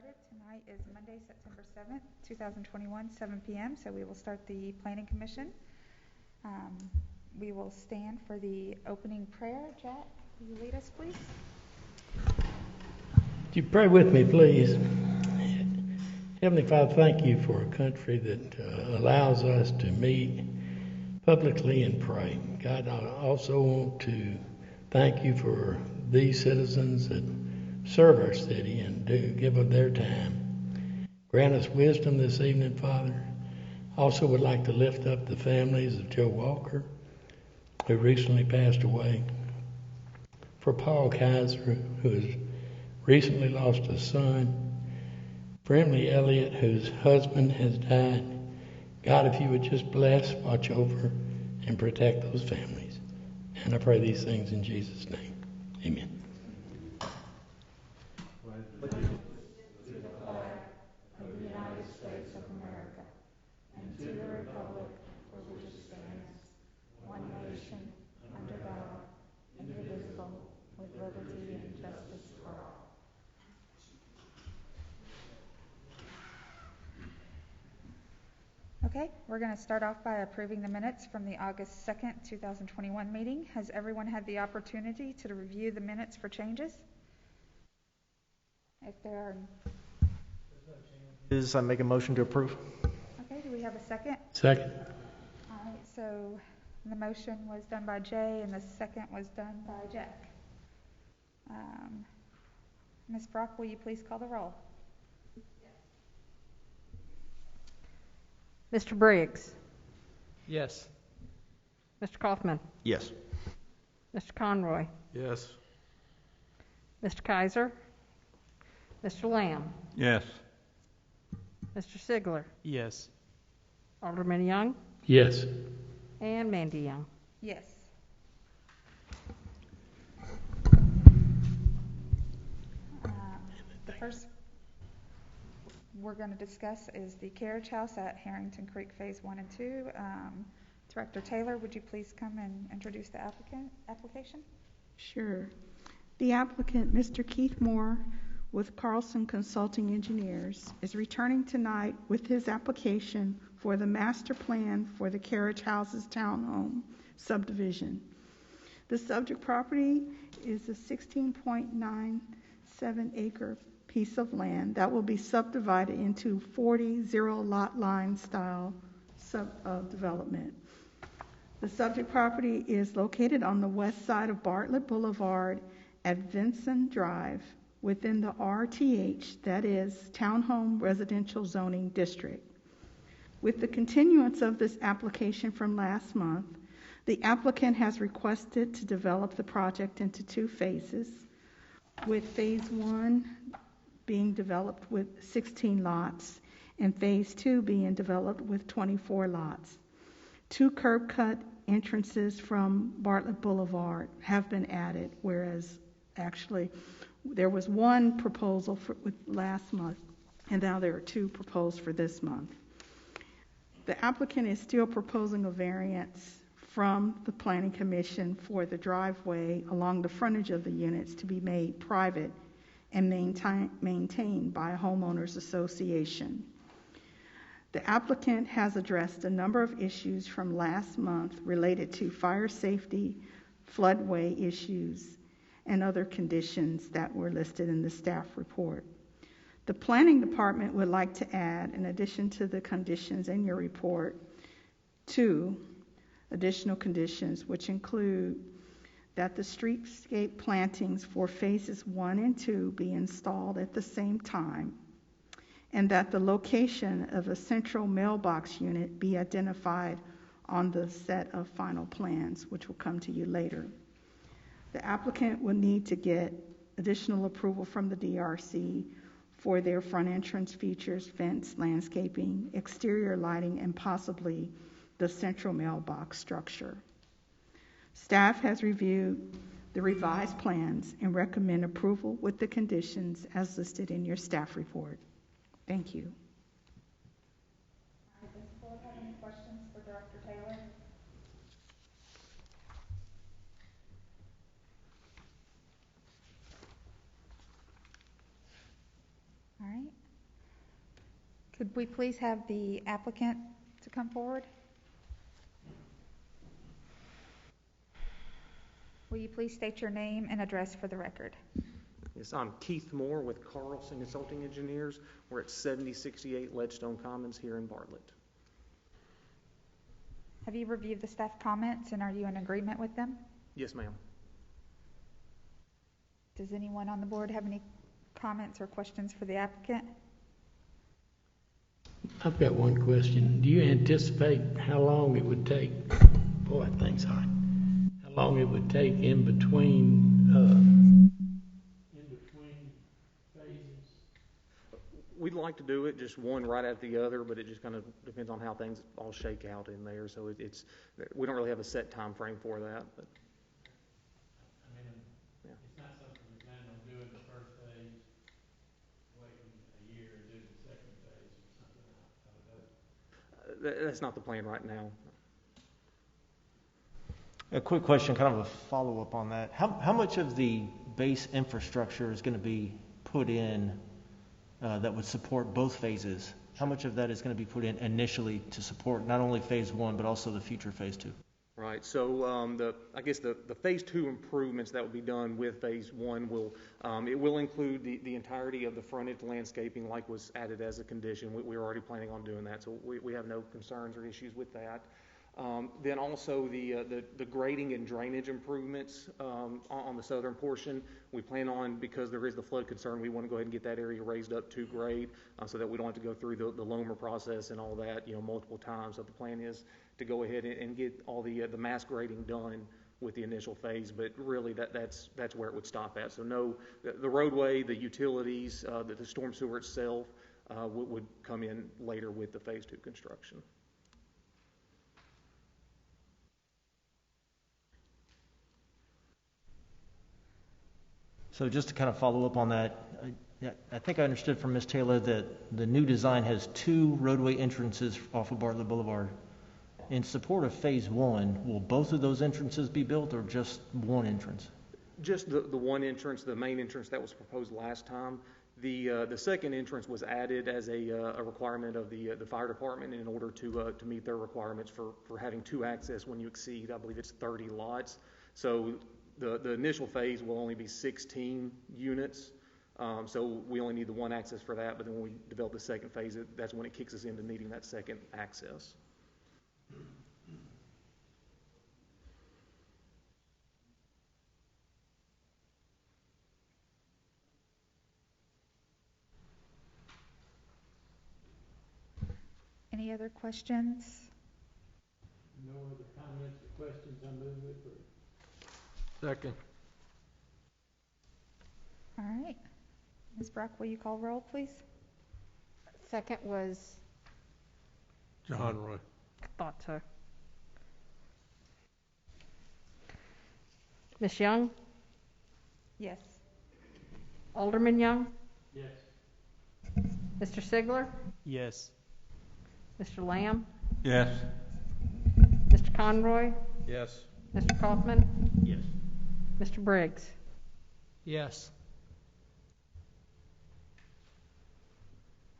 started. Tonight is Monday, September 7th, 2021, 7 p.m. So we will start the Planning Commission. We will stand for the opening prayer. Jack, will you lead us, please? Would you pray with me, please? Heavenly Father, thank you for a country that allows us to meet publicly and pray. God, I also want to thank you for these citizens that serve our city and do give of their time. Grant us wisdom this evening, Father. Also would like to lift up the families of Joe Walker, who recently passed away, for Paul Kaiser, who has recently lost a son, for Emily Elliott, whose husband has died. God, if you would just bless, watch over, and protect those families. And I pray these things in Jesus' name. Amen. To the flag of the United States of America and to the republic for which it stands, one nation, under God, indivisible, with liberty and justice for all. Okay, we're going to start off by approving the minutes from the August 2nd, 2021 meeting. Has everyone had the opportunity to review the minutes for changes? If there are I make a motion to approve. Okay, do we have a second? Second. All right, so the motion was done by Jay and the second was done by Jack. Ms. Brock, will you please call the roll? Mr. Briggs. Yes. Mr. Kaufman. Yes. Mr. Conroy. Yes. Mr. Kaiser. Mr. Lamb. Yes. Mr. Sigler. Yes. Alderman Young. Yes. And Mandy Young. Yes. The first we're going to discuss is the Carriage House at Harrington Creek Phase 1 and 2. Director Taylor, would you please come and introduce the application? Sure. The applicant, Mr. Keith Moore, with Carlson Consulting Engineers, is returning tonight with his application for the master plan for the Carriage House's townhome subdivision. The subject property is a 16.97 acre piece of land that will be subdivided into 40 zero-lot line style development. The subject property is located on the west side of Bartlett Boulevard at Vinson Drive within the RTH, that is, Townhome Residential Zoning District. With the continuance of this application from last month, the applicant has requested to develop the project into 2 phases, with phase 1 being developed with 16 lots and phase 2 being developed with 24 lots. 2 curb cut entrances from Bartlett Boulevard have been added, whereas actually there was 1 proposal with last month, and now there are 2 proposed for this month. The applicant is still proposing a variance from the Planning Commission for the driveway along the frontage of the units to be made private and maintained by a homeowners association. The applicant has addressed a number of issues from last month related to fire safety, floodway issues, and other conditions that were listed in the staff report. The Planning Department would like to add, in addition to the conditions in your report, 2 additional conditions, which include that the streetscape plantings for phases 1 and 2 be installed at the same time, and that the location of a central mailbox unit be identified on the set of final plans, which will come to you later. The applicant will need to get additional approval from the DRC for their front entrance features, fence, landscaping, exterior lighting, and possibly the central mailbox structure. Staff has reviewed the revised plans and recommend approval with the conditions as listed in your staff report. Thank you. Does the board have any questions for Director Taylor? All right. Could we please have the applicant to come forward? Will you please state your name and address for the record? Yes, I'm Keith Moore with Carlson Consulting Engineers. We're at 7068 Ledgestone Commons here in Bartlett. Have you reviewed the staff comments and are you in agreement with them? Yes, ma'am. Does anyone on the board have any comments or questions for the applicant? I've got one question. Do you anticipate how long it would take? Boy, that thing's hot. How long it would take in between phases? We'd like to do it just one right after the other, but it just kind of depends on how things all shake out in there. So it's we don't really have a set time frame for that. But I mean, yeah. It's not something we plan on doing the first phase, waiting a year and doing the second phase or something out of that. That's not the plan right now. A quick question, kind of a follow-up on that. How much of the base infrastructure is going to be put in that would support both phases? How much of that is going to be put in initially to support not only phase one, but also the future phase two? Right. So I guess the phase two improvements that will be done with phase one will include the entirety of the frontage landscaping, like was added as a condition. We're already planning on doing that, so we have no concerns or issues with that. Then also the grading and drainage improvements on the southern portion. We plan on, because there is the flood concern, we want to go ahead and get that area raised up to grade so that we don't have to go through the loamer process and all that, multiple times. So the plan is to go ahead and get all the mass grading done with the initial phase, but really that's where it would stop at. So no, the roadway, the utilities, the storm sewer itself would come in later with the phase two construction. So just to kind of follow up on that, I think I understood from Ms. Taylor that the new design has two roadway entrances off of Bartlett Boulevard. In support of phase one, will both of those entrances be built or just one entrance? Just the one entrance, the main entrance that was proposed last time. The second entrance was added as a requirement of the fire department in order to meet their requirements for having two access when you exceed, I believe it's 30 lots. So the initial phase will only be 16 units. So we only need the one access for that, but then when we develop the second phase, that's when it kicks us into needing that second access. Any other questions? No other comments or questions? I move with approve. Second. All right. Ms. Brock, will you call roll, please? Second was, John Roy. I thought so. Ms. Young? Yes. Alderman Young? Yes. Mr. Sigler? Yes. Mr. Lamb? Yes. Mr. Conroy? Yes. Mr. Kaufman? Yes. Mr. Briggs? Yes.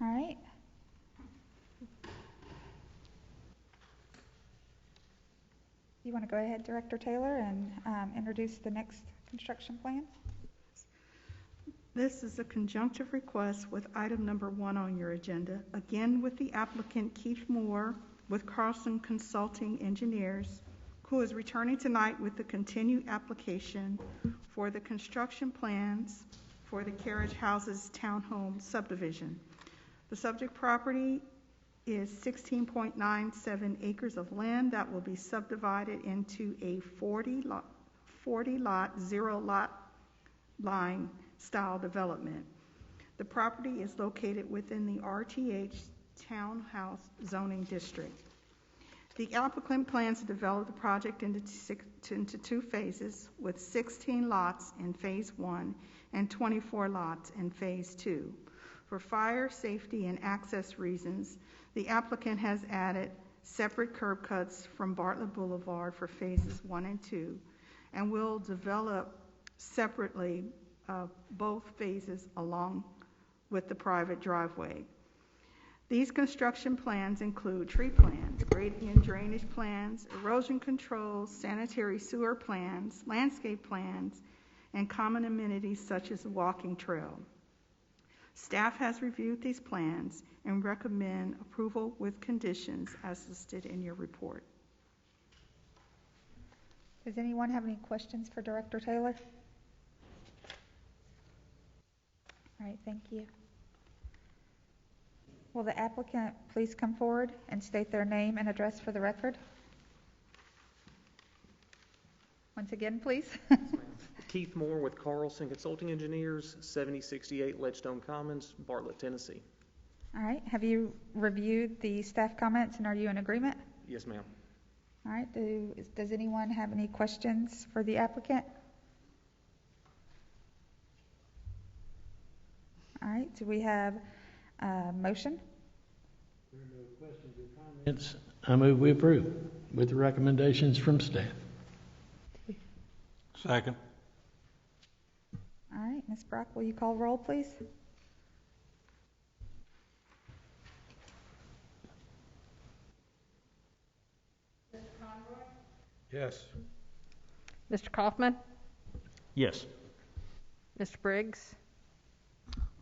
All right. You want to go ahead, Director Taylor, and introduce the next construction plan? This is a conjunctive request with item number 1 on your agenda, again with the applicant Keith Moore with Carlson Consulting Engineers, who is returning tonight with the continued application for the construction plans for the Carriage Houses Townhome Subdivision. The subject property is 16.97 acres of land that will be subdivided into a 40 lot, 0 lot line style development. The property is located within the RTH Townhouse Zoning District. The applicant plans to develop the project into 2 phases with 16 lots in phase 1 and 24 lots in phase 2. For fire, safety, and access reasons, the applicant has added separate curb cuts from Bartlett Boulevard for phases 1 and 2 and will develop separately both phases along with the private driveway. These construction plans include tree plans, grading and drainage plans, erosion controls, sanitary sewer plans, landscape plans, and common amenities such as a walking trail. Staff has reviewed these plans and recommend approval with conditions as listed in your report. Does anyone have any questions for Director Taylor? All right, thank you. Will the applicant please come forward and state their name and address for the record? Once again, please. Keith Moore with Carlson Consulting Engineers, 7068 Ledgestone Commons, Bartlett, Tennessee. All right, have you reviewed the staff comments and are you in agreement? Yes, ma'am. All right, does anyone have any questions for the applicant? All right, do we have a motion? There are no questions or comments. I move we approve with the recommendations from staff. Second. All right, Ms. Brock, will you call roll, please? Yes. Mr. Kaufman? Yes. Mr. Briggs?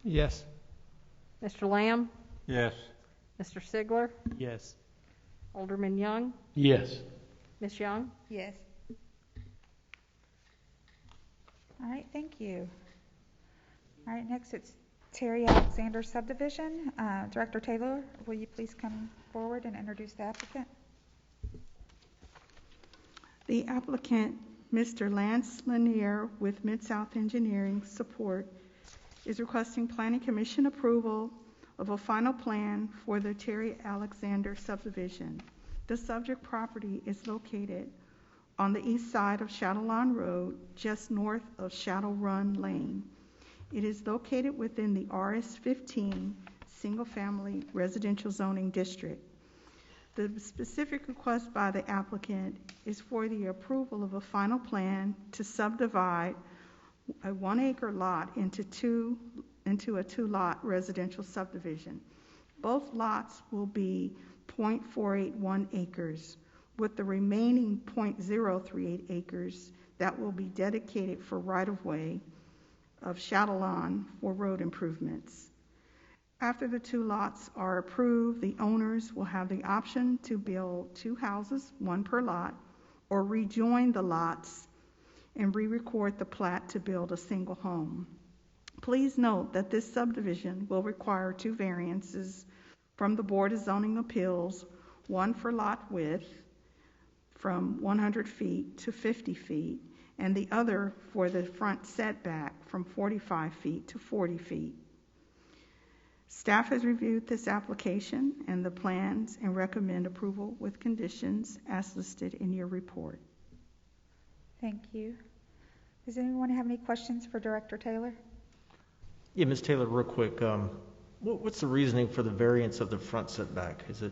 Yes. Mr. Lamb? Yes. Mr. Sigler? Yes. Alderman Young? Yes. Ms. Young? Yes. All right, thank you. All right, next it's Terry Alexander Subdivision. Director Taylor, will you please come forward and introduce the applicant? The applicant, Mr. Lance Lanier with Mid-South Engineering Support, is requesting Planning Commission approval of a final plan for the Terry Alexander subdivision. The subject property is located on the east side of Shadow Lawn Road, just north of Shadow Run Lane. It is located within the RS-15 single-family residential zoning district. The specific request by the applicant is for the approval of a final plan to subdivide a 1-acre lot into a 2-lot residential subdivision. Both lots will be 0.481 acres, with the remaining 0.038 acres that will be dedicated for right-of-way of Shadow Lawn for road improvements. After the 2 lots are approved, the owners will have the option to build 2 houses, 1 per lot, or rejoin the lots and re-record the plat to build a single home. Please note that this subdivision will require 2 variances from the Board of Zoning Appeals, one for lot width from 100 feet to 50 feet, and the other for the front setback from 45 feet to 40 feet. Staff has reviewed this application and the plans and recommend approval with conditions as listed in your report. Thank you. Does anyone have any questions for Director Taylor? Yeah, Ms. Taylor, real quick, what's the reasoning for the variance of the front setback? Is it?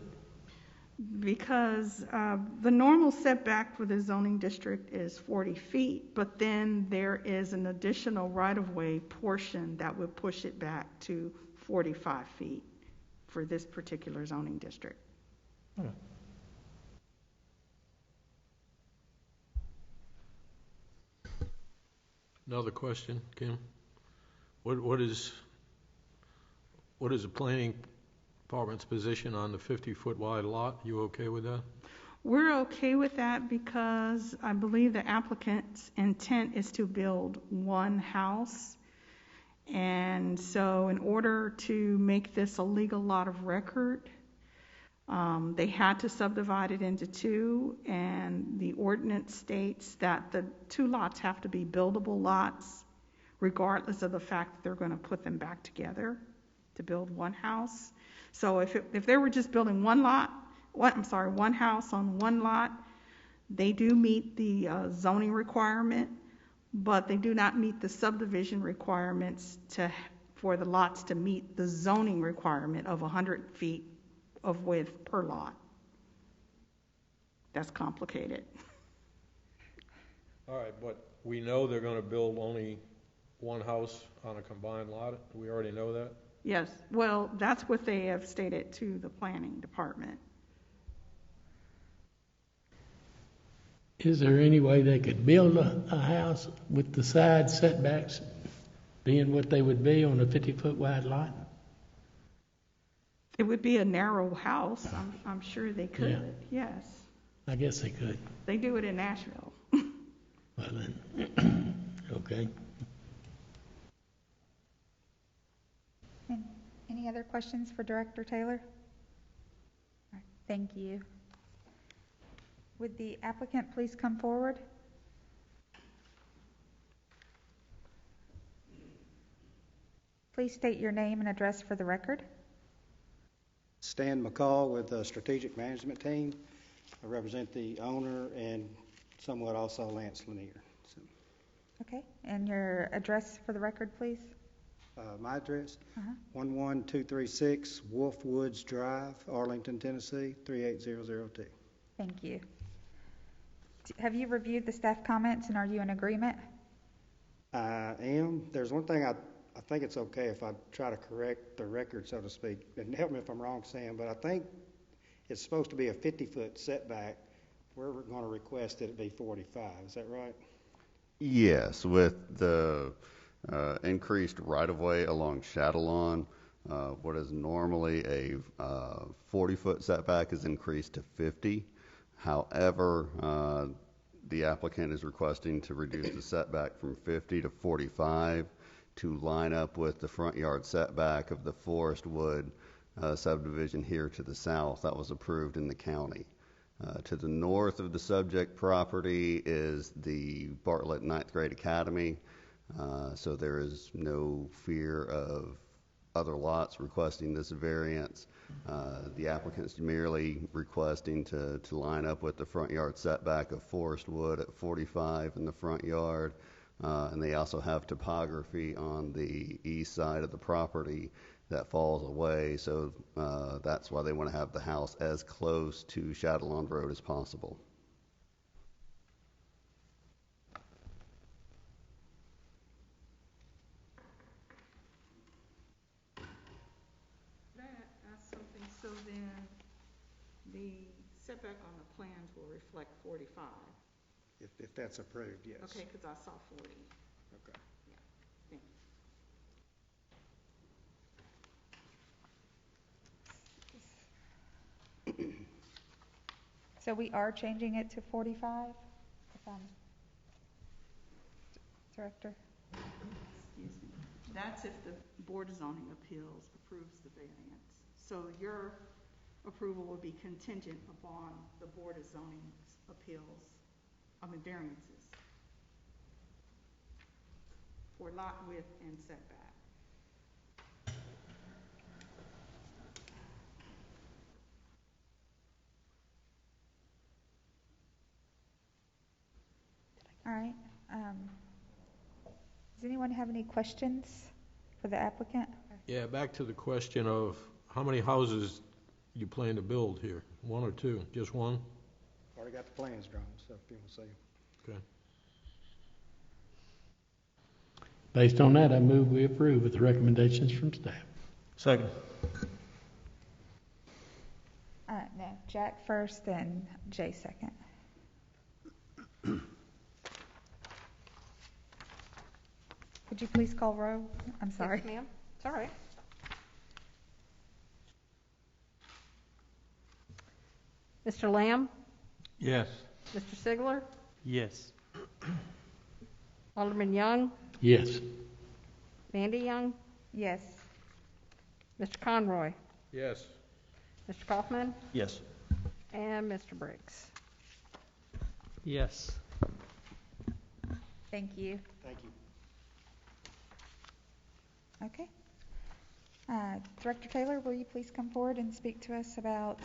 Because the normal setback for the zoning district is 40 feet, but then there is an additional right-of-way portion that would push it back to 45 feet for this particular zoning district. Okay. Another question, Kim. What is the planning department's position on the 50-foot wide lot? You okay with that? We're okay with that because I believe the applicant's intent is to build 1 house. And so in order to make this a legal lot of record, they had to subdivide it into 2, and the ordinance states that the 2 lots have to be buildable lots, regardless of the fact that they're going to put them back together to build 1 house. So if they were just building 1 house on 1 lot, they do meet the zoning requirement, but they do not meet the subdivision requirements for the lots to meet the zoning requirement of 100 feet of width per lot. That's complicated. All right, but we know they're going to build only 1 house on a combined lot. We already know that. Yes, well, that's what they have stated to the planning department. Is there any way they could build a house with the side setbacks being what they would be on a 50-foot wide lot? It would be a narrow house. I'm sure they could, Yeah. yes. I guess they could. They do it in Nashville. Well then, okay. And any other questions for Director Taylor? All right, thank you. Would the applicant please come forward? Please state your name and address for the record. Stan McCall with the Strategic Management Team. I represent the owner and somewhat also Lance Lanier. So, Okay, and your address for the record, please? my address, 11236 Wolf Woods Drive, Arlington, Tennessee, 38002. Thank you. Have you reviewed the staff comments and are you in agreement? I am. There's one thing I think it's okay if I try to correct the record, so to speak. And help me if I'm wrong, Sam, but I think it's supposed to be a 50-foot setback. We're going to request that it be 45. Is that right? Yes, with the increased right-of-way along Shadowlawn, what is normally a 40-foot setback is increased to 50. However, the applicant is requesting to reduce the setback from 50 to 45 to line up with the front yard setback of the Forest Wood subdivision here to the south that was approved in the county. To the north of the subject property is the Bartlett 9th Grade Academy, so there is no fear of other lots requesting this variance. The applicant is merely requesting to line up with the front yard setback of Forest Wood at 45 in the front yard, and they also have topography on the east side of the property that falls away, so that's why they want to have the house as close to Shadowlawn Road as possible. That's something, so then the setback on the plans will reflect 45. If that's approved, yes. Okay, because I saw 40. Okay. Yeah, thank you. So we are changing it to 45? If I'm Director? Excuse me. That's if the Board of Zoning Appeals approves the variance. So your approval will be contingent upon the Board of Zoning Appeals, variances for lot width and setback. All right. Does anyone have any questions for the applicant? Yeah, back to the question of how many houses you plan to build here? One or two? Just one? Already got the plans drawn, so if you want to see them. Okay. Based on that, I move we approve with the recommendations from staff. Second. No, Jack first and Jay second. Could you please call roll? I'm sorry. Yes, ma'am. It's all right. Mr. Lamb? Yes. Mr. Sigler? Yes. Alderman Young? Yes. Mandy Young? Yes. Mr. Conroy? Yes. Mr. Kaufman? Yes. And Mr. Briggs? Yes. Thank you. Thank you. Okay. Director Taylor, will you please come forward and speak to us about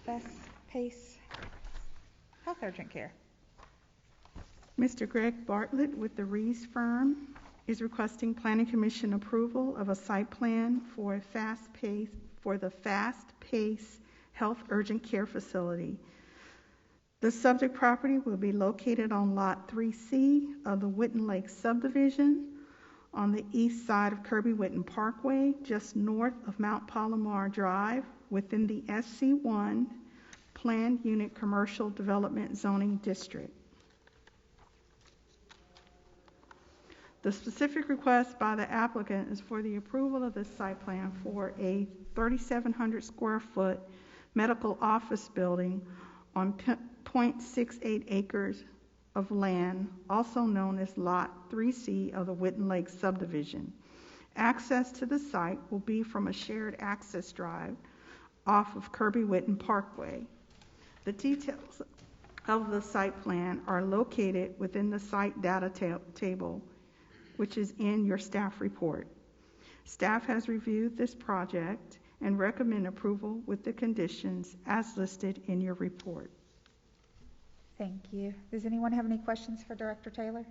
fast-paced health urgent care? Mr. Greg Bartlett with the Rees firm is requesting Planning Commission approval of a site plan for the fast-paced health urgent care facility. The subject property will be located on Lot 3C of the Witten Lake Subdivision on the east side of Kirby-Whitten Parkway, just north of Mount Palomar Drive, within the SC1 Planned Unit Commercial Development Zoning District. The specific request by the applicant is for the approval of this site plan for a 3,700 square foot medical office building on 0.68 acres of land, also known as Lot 3C of the Whitten Lake Subdivision. Access to the site will be from a shared access drive off of Kirby-Whitten Parkway. The details of the site plan are located within the site data table, which is in your staff report. Staff has reviewed this project and recommend approval with the conditions as listed in your report. Thank you. Does anyone have any questions for Director Taylor?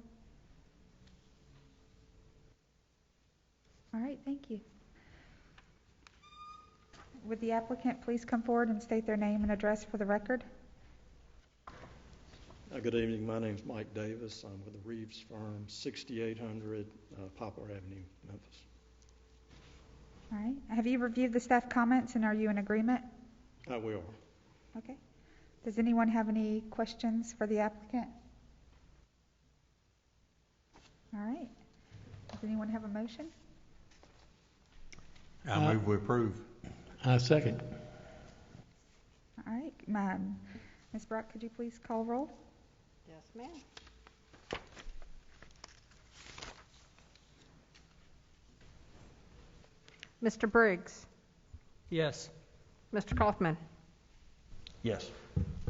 All right, thank you. Would the applicant please come forward and state their name and address for the record? Good evening. My name is Mike Davis. I'm with the Reeves firm, 6800 Poplar Avenue, Memphis. All right. Have you reviewed the staff comments and are you in agreement? I will. Okay. Does anyone have any questions for the applicant? All right. Does anyone have a motion? I move we approve. I second. All right. Ms. Brock, could you please call roll? Yes, ma'am. Mr. Briggs? Yes. Mr. Kaufman? Yes.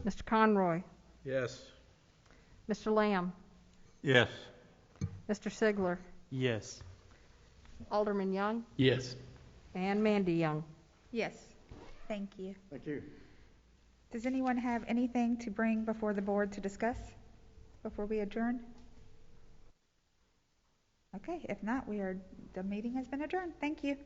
Mr. Conroy? Yes. Mr. Lamb? Yes. Mr. Sigler? Yes. Alderman Young? Yes. And Mandy Young? Yes. Thank you. Thank you. Does anyone have anything to bring before the board to discuss before we adjourn? Okay, if not, the meeting has been adjourned. Thank you.